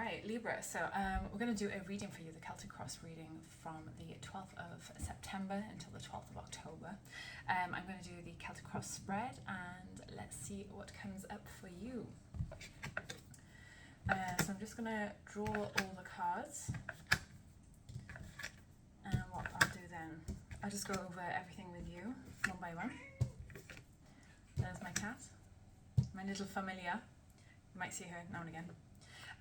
Hi, Libra. So we're going to do a reading for you, the Celtic Cross reading from the 12th of September until the 12th of October. I'm going to do the Celtic Cross spread and let's see what comes up for you. So I'm just going to draw all the cards. And what I'll do then, I'll just go over everything with you one by one. There's my cat, my little familiar. You might see her now and again.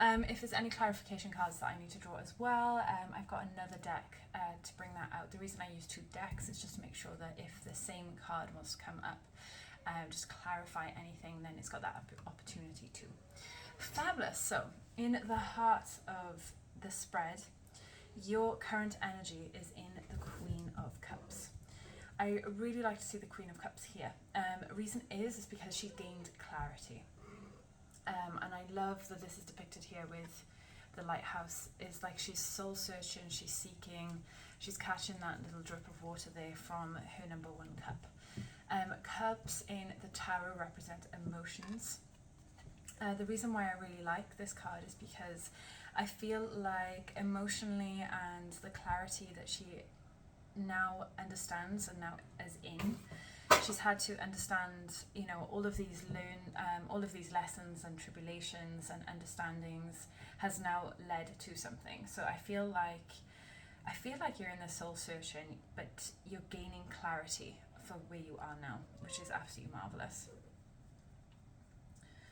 If there's any clarification cards that I need to draw as well, I've got another deck to bring that out. The reason I use two decks is just to make sure that if the same card wants to come up, just clarify anything, then it's got that opportunity too. Fabulous. So in the heart of the spread, your current energy is in the Queen of Cups. I really like to see the Queen of Cups here. Reason is because she gained clarity. And I love that this is depicted here with the lighthouse. It's like she's soul searching, she's seeking, she's catching that little drip of water there from her number one cup. Cups in the tarot represent emotions. The reason why I really like this card is because I feel like emotionally and the clarity that she now understands and now is in, she's had to understand, you know, all of these lessons and tribulations and understandings has now led to something. So I feel like you're in the soul searching, but you're gaining clarity for where you are now, which is absolutely marvelous.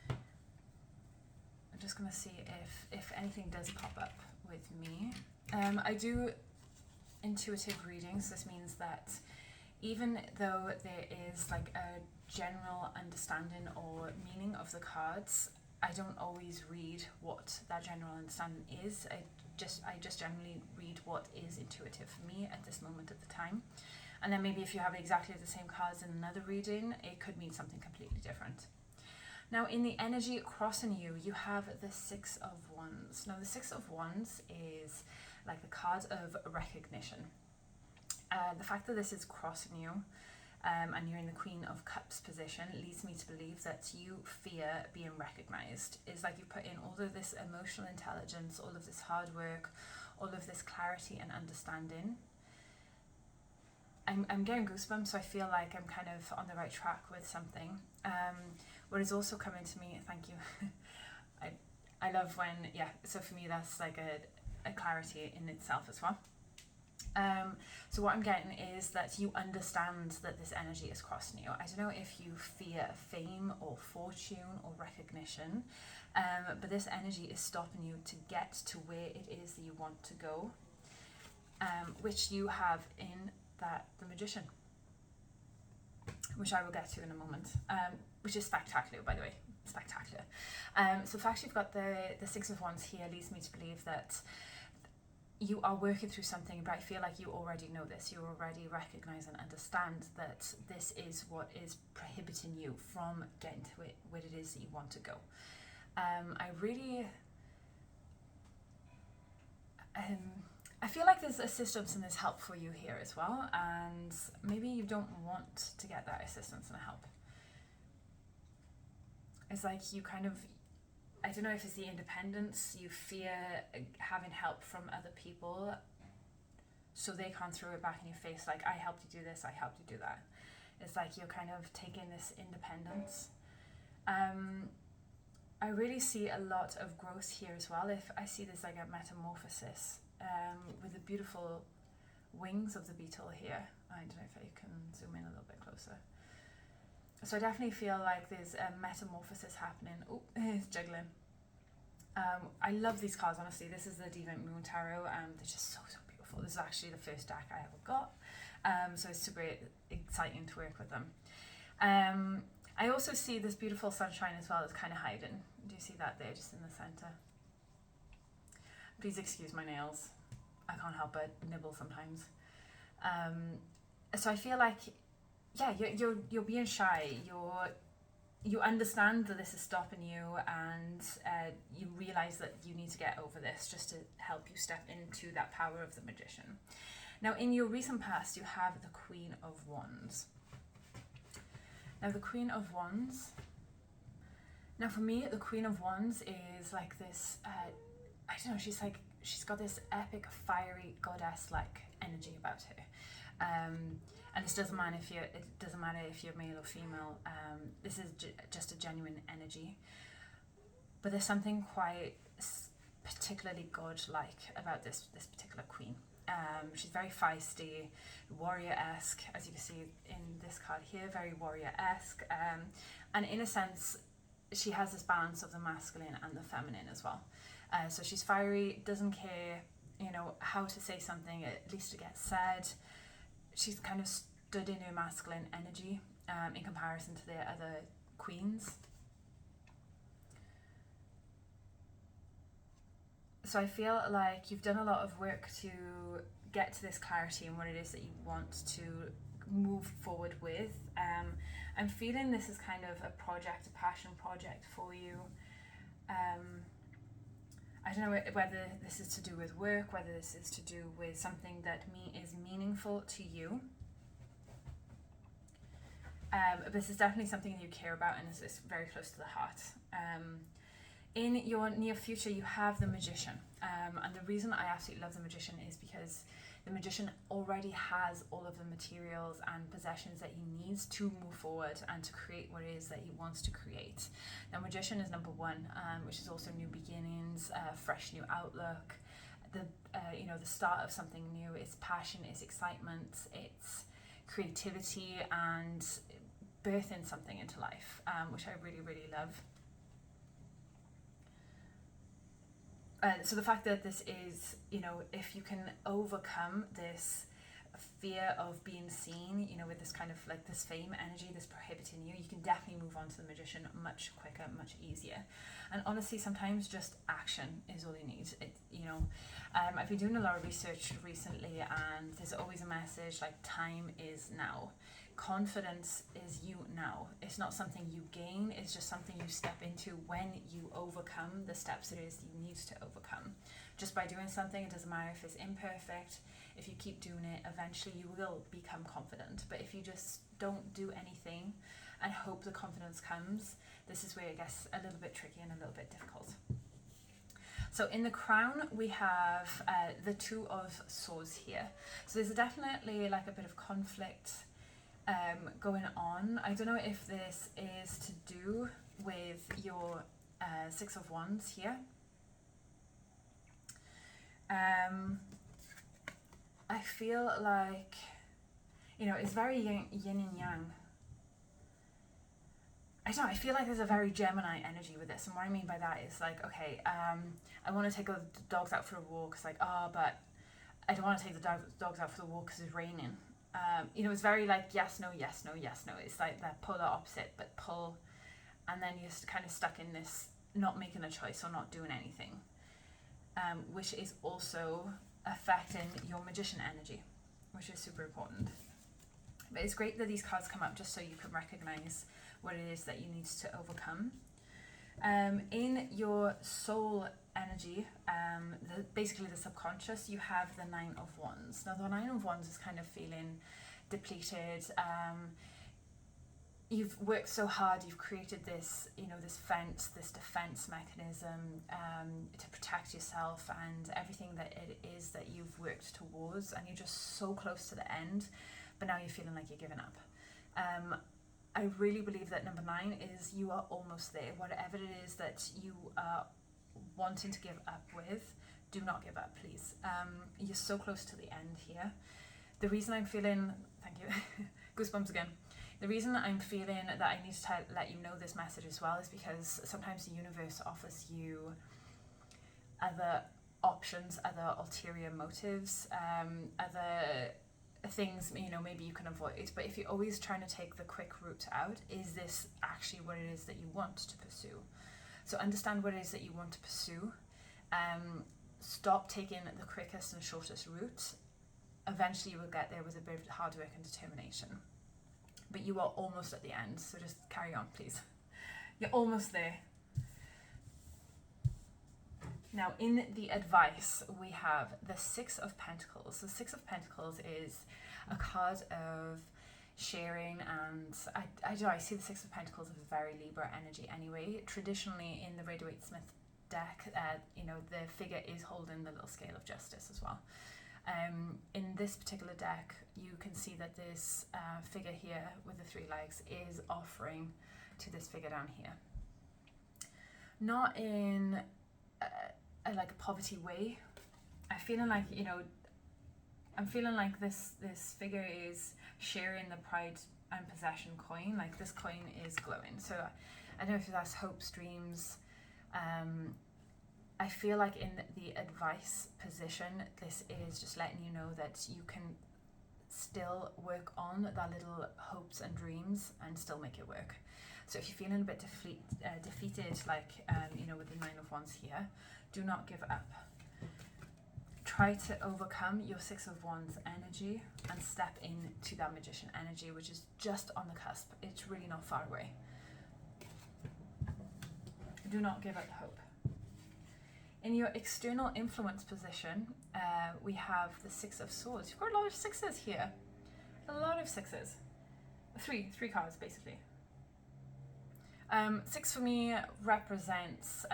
I'm just going to see if anything does pop up with me. I do intuitive readings. This means that even though there is like a general understanding or meaning of the cards, I don't always read what that general understanding is. I just generally read what is intuitive for me at this moment of the time. And then maybe if you have exactly the same cards in another reading, it could mean something completely different. Now in the energy crossing you, you have the Six of Wands. Now the Six of Wands is like the card of recognition. The fact that this is crossing you and you're in the Queen of Cups position leads me to believe that you fear being recognized. It's like you put in all of this emotional intelligence, all of this hard work, all of this clarity and understanding. I'm getting goosebumps, so I feel like I'm kind of on the right track with something. What is also coming to me, thank you. I love when, so for me that's like a clarity in itself as well. So what I'm getting is that you understand that this energy is crossing you. I don't know if you fear fame or fortune or recognition, but this energy is stopping you to get to where it is that you want to go, which you have in the Magician, which I will get to in a moment, which is spectacular, by the way, spectacular. So the fact you've got the Six of Wands here leads me to believe that you are working through something, but I feel like you already know this. You already recognize and understand that this is what is prohibiting you from getting to it, where it is that you want to go. I feel like there's assistance and there's help for you here as well, and maybe you don't want to get that assistance and help. It's like you kind of, I don't know if it's the independence, you fear having help from other people, so they can't throw it back in your face like, I helped you do this, I helped you do that. It's like you're kind of taking this independence. I really see a lot of growth here as well. If I see this like a metamorphosis with the beautiful wings of the beetle here. I don't know if I can zoom in a little bit closer. So I definitely feel like there's a metamorphosis happening. Oh, it's juggling. I love these cards, honestly. This is the Deviant Moon Tarot. They're just so beautiful. This is actually the first deck I ever got. So it's super exciting to work with them. I also see this beautiful sunshine as well. It's kind of hiding. Do you see that there, just in the center? Please excuse my nails. I can't help but nibble sometimes. So I feel like, you're being shy. You understand that this is stopping you, and you realize that you need to get over this just to help you step into that power of the Magician. Now, in your recent past, you have the Queen of Wands. Now, the Queen of Wands. Now, for me, the Queen of Wands is like this I don't know, she's got this epic, fiery goddess-like energy about her. And it doesn't matter if you're male or female. This is just a genuine energy. But there's something quite particularly god-like about this particular queen. She's very feisty, warrior-esque, as you can see in this card here, very warrior-esque. And in a sense, she has this balance of the masculine and the feminine as well. So she's fiery, doesn't care, how to say something, at least it gets said. She's kind of stood in her masculine energy in comparison to the other queens. So I feel like you've done a lot of work to get to this clarity in what it is that you want to move forward with. I'm feeling this is kind of a passion project for you. I don't know whether this is to do with work, whether this is to do with something that is meaningful to you. But this is definitely something you care about, and it's very close to the heart. In your near future, you have the Magician. And the reason I absolutely love the Magician is because the Magician already has all of the materials and possessions that he needs to move forward and to create what it is that he wants to create. Now, Magician is number 1, which is also new beginnings, fresh new outlook, the start of something new. It's passion, it's excitement, it's creativity, and birthing something into life, which I really, really love. So the fact that this is, if you can overcome this fear of being seen, with this kind of like this fame energy, this prohibiting you, you can definitely move on to the Magician much quicker, much easier. And honestly, sometimes just action is all you need. I've been doing a lot of research recently, and there's always a message like time is now. Confidence is you now. It's not something you gain, it's just something you step into when you overcome the steps it is you need to overcome. Just by doing something, it doesn't matter if it's imperfect, if you keep doing it, eventually you will become confident. But if you just don't do anything and hope the confidence comes, this is where it gets a little bit tricky and a little bit difficult. So in the crown, we have the 2 of Swords here. So there's definitely like a bit of conflict going on. I don't know if this is to do with your 6 of Wands here. I feel like, it's very yin and yang. I don't know, I feel like there's a very Gemini energy with this, and what I mean by that is like, okay, I want to take the dogs out for a walk. It's like, but I don't want to take the dogs out for the walk because it's raining. It's very like yes, no, yes, no, yes, no. It's like that polar opposite, but pull, and then you're just kind of stuck in this not making a choice or not doing anything, which is also affecting your Magician energy, which is super important. But it's great that these cards come up just so you can recognize what it is that you need to overcome. In your soul energy, basically the subconscious, you have the 9 of Wands. Now the 9 of Wands is kind of feeling depleted. You've worked so hard, you've created this, this defense mechanism to protect yourself and everything that it is that you've worked towards, and you're just so close to the end, but now you're feeling like you're giving up. I really believe that number 9 is you are almost there. Whatever it is that you are wanting to give up with, do not give up, please. You're so close to the end here. The reason I'm feeling, thank you, goosebumps again. The reason I'm feeling that I need to let you know this message as well is because sometimes the universe offers you other options, other ulterior motives, other things, maybe you can avoid. But if you're always trying to take the quick route out, is this actually what it is that you want to pursue? So understand what it is that you want to pursue. Stop taking the quickest and shortest route. Eventually you will get there with a bit of hard work and determination. But you are almost at the end, so just carry on, please. You're almost there. Now, in the advice, we have the 6 of Pentacles. The 6 of Pentacles is a card of sharing, and I see the 6 of Pentacles as very Libra energy anyway. Traditionally, in the Rider-Waite-Smith deck, you know, the figure is holding the little scale of justice as well. In this particular deck, you can see that this figure here with the 3 legs is offering to this figure down here. Not in like a poverty way. I'm feeling like, you know, this figure is sharing the pride and possession coin. Like this coin is glowing. So I don't know if that's hopes, dreams. I feel like in the advice position, this is just letting you know that you can still work on that little hopes and dreams and still make it work. So if you're feeling a bit defeated, like, you know, with the 9 of Wands here, do not give up. Try to overcome your 6 of Wands energy and step into that Magician energy, which is just on the cusp. It's really not far away. Do not give up hope. In your external influence position, we have the 6 of Swords. You've got a lot of 6s here. A lot of 6s. Three cards, basically. 6 for me represents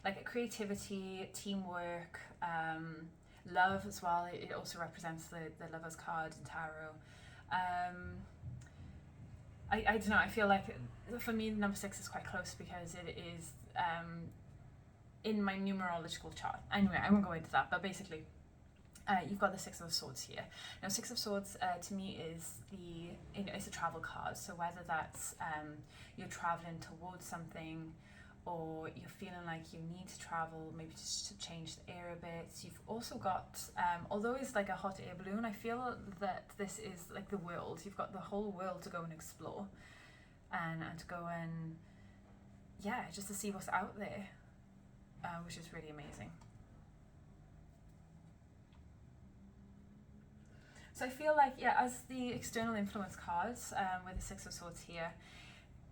like creativity, teamwork, love as well. It also represents the Lover's card in tarot. I don't know, I feel like for me number 6 is quite close because it is in my numerological chart. Anyway, I won't go into that, but basically you've got the 6 of Swords here. Now 6 of Swords to me is it's a travel card. So whether that's you're traveling towards something, or you're feeling like you need to travel, maybe just to change the air a bit. You've also got, although it's like a hot air balloon, I feel that this is like the world. You've got the whole world to go and explore, and to go and, yeah, just to see what's out there, which is really amazing. So I feel like, yeah, as the external influence cards, with the 6 of Swords here,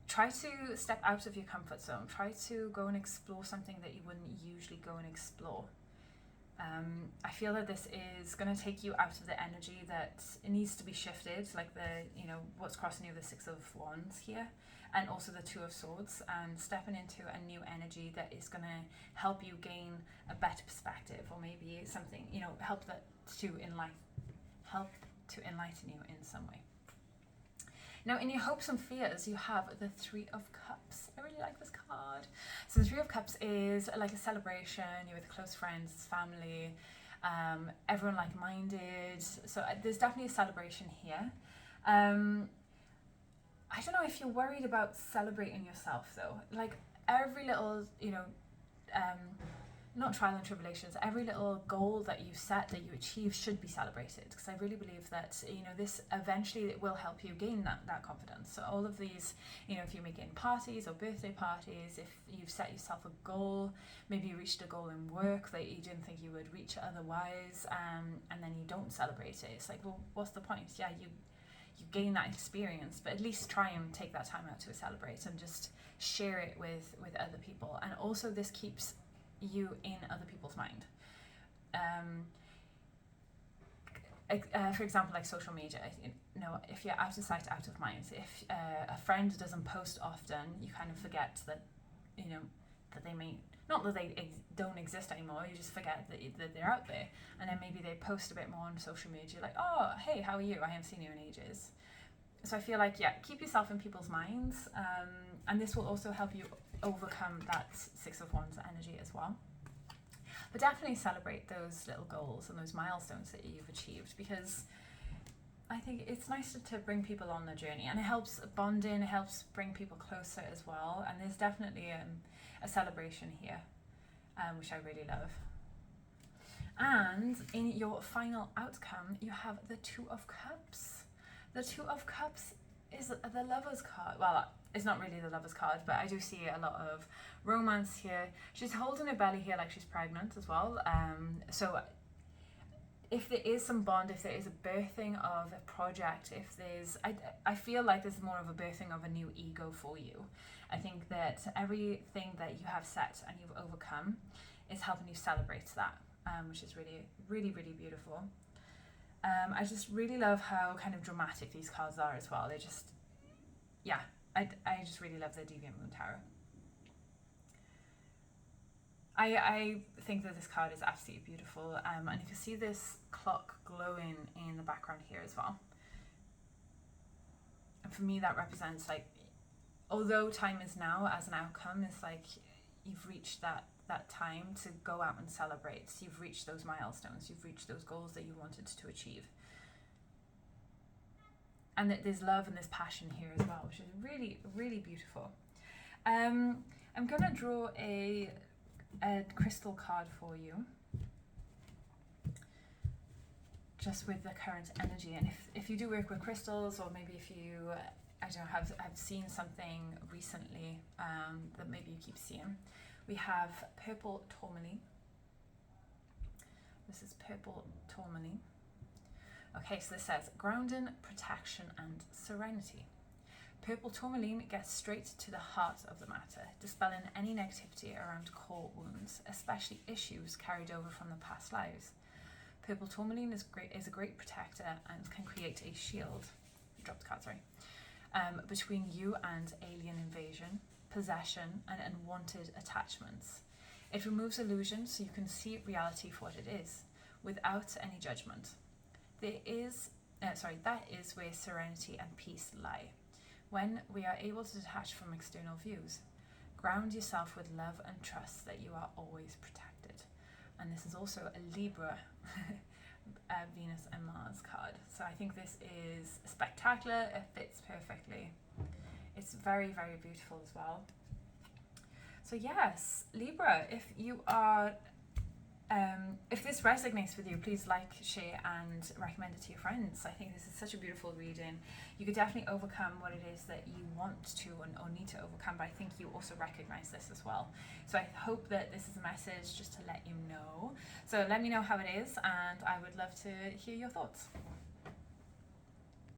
try to step out of your comfort zone. Try to go and explore something that you wouldn't usually go and explore. I feel that this is going to take you out of the energy that it needs to be shifted, like what's crossing you, the 6 of Wands here, and also the 2 of Swords, and stepping into a new energy that is going to help you gain a better perspective, or maybe something, help to enlighten you in some way. Now, in your hopes and fears, you have the 3 of Cups. I really like this card. So the 3 of Cups is like a celebration. You're with close friends, family, everyone like-minded. So there's definitely a celebration here. I don't know if you're worried about celebrating yourself, though. Like every little, not trial and tribulations, every little goal that you set, that you achieve, should be celebrated, because I really believe that this eventually it will help you gain that confidence. So all of these, if you're making parties or birthday parties, if you've set yourself a goal, maybe you reached a goal in work that you didn't think you would reach otherwise, and then you don't celebrate it, it's like, well, what's the point? Yeah, you gain that experience, but at least try and take that time out to celebrate and just share it with other people. And also this keeps you in other people's mind. For example, like social media, if you're out of sight, out of mind, if a friend doesn't post often, you kind of forget that, that they may, not that they don't exist anymore, you just forget that they're out there. And then maybe they post a bit more on social media, like, oh, hey, how are you? I haven't seen you in ages. So I feel like, yeah, keep yourself in people's minds, and this will also help you overcome that 6 of Wands energy as well. But definitely celebrate those little goals and those milestones that you've achieved, because I think it's nice to bring people on the journey, and it helps bonding, it helps bring people closer as well. And there's definitely a celebration here, which I really love. And in your final outcome, you have the 2 of Cups. The 2 of Cups is the Lover's card. Well, it's not really the Lover's card, but I do see a lot of romance here. She's holding her belly here like she's pregnant as well. So if there is some bond, if there is a birthing of a project, if there's, I feel like there's more of a birthing of a new ego for you. I think that everything that you have set and you've overcome is helping you celebrate that, which is really, really, really beautiful. I just really love how kind of dramatic these cards are as well. They just, yeah, I just really love the Deviant Moon Tarot. I think that this card is absolutely beautiful, and you can see this clock glowing in the background here as well. And for me, that represents, like, although time is now as an outcome, it's like you've reached that time to go out and celebrate. So you've reached those milestones, you've reached those goals that you wanted to achieve. And that there's love and there's passion here as well, which is really, really beautiful. I'm going to draw a crystal card for you, just with the current energy. And if you do work with crystals, or maybe if you, I don't know, have seen something recently that maybe you keep seeing, we have purple tourmaline. This is purple tourmaline. Okay, so this says grounding, protection, and serenity. Purple tourmaline gets straight to the heart of the matter, dispelling any negativity around core wounds, especially issues carried over from the past lives. Purple tourmaline is a great protector and can create a shield. Dropped the card, sorry. Between you and alien invasion, possession, and unwanted attachments. It removes illusion so you can see reality for what it is, without any judgment. That is where serenity and peace lie. When we are able to detach from external views, ground yourself with love and trust that you are always protected. And this is also a Libra Venus and Mars card. So I think this is spectacular. It fits perfectly. It's very, very beautiful as well. So yes, Libra, if you are, if this resonates with you, please like, share, and recommend it to your friends. I think this is such a beautiful reading. You could definitely overcome what it is that you want to or need to overcome, but I think you also recognize this as well. So I hope that this is a message just to let you know. So let me know how it is, and I would love to hear your thoughts.